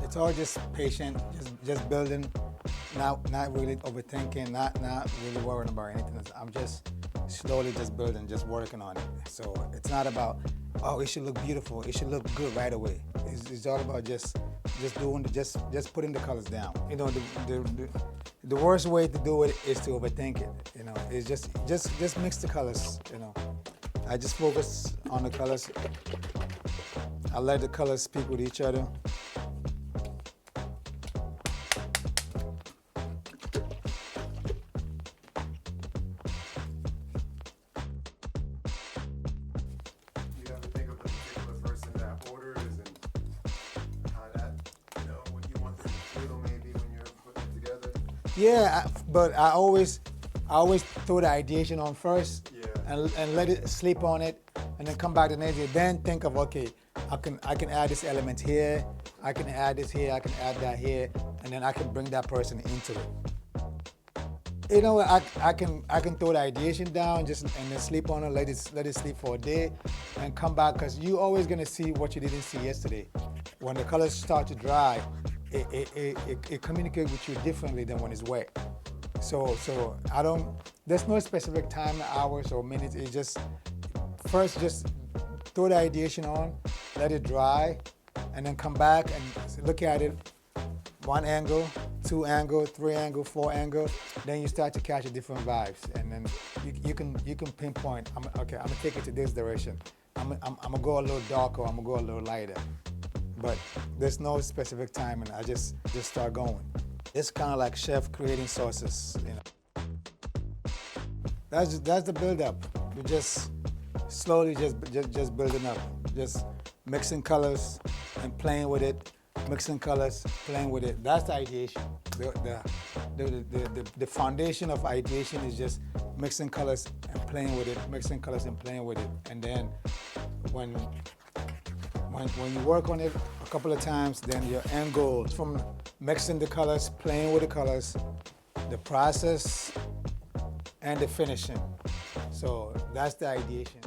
It's all just patient, just building, not really overthinking, not really worrying about anything. I'm just slowly just building, just working on it. So it's not about, oh, it should look beautiful, it should look good right away. It's all about just putting the colors down. You know, the worst way to do it is to overthink it. You know, it's just mix the colors. You know, I just focus on the colors. I let the colors speak with each other. Yeah, but I always throw the ideation on first, and let it sleep on it, and then come back the next day. Then think of, okay, I can add this element here, I can add this here, I can add that here, and then I can bring that person into it. You know, I can throw the ideation down and then sleep on it, let it sleep for a day, and come back, because you're always gonna see what you didn't see yesterday. When the colors start to dry, it communicates with you differently than when it's wet. So there's no specific time, hours or minutes. It's just throw the ideation on, let it dry, and then come back and look at it, 1 angle, 2 angle, 3 angle, 4 angle. Then you start to catch the different vibes, and then you can pinpoint. I'm gonna take it to this direction. I'm gonna go a little darker, I'm gonna go a little lighter. But there's no specific time, and I just start going. It's kind of like chef creating sauces, you know. That's the build-up. We just slowly just building up, just mixing colors and playing with it, mixing colors, playing with it. That's the ideation. The foundation of ideation is just mixing colors and playing with it, mixing colors and playing with it, and then when you work on it a couple of times, then your end goal is from mixing the colors, playing with the colors, the process, and the finishing. So that's the ideation.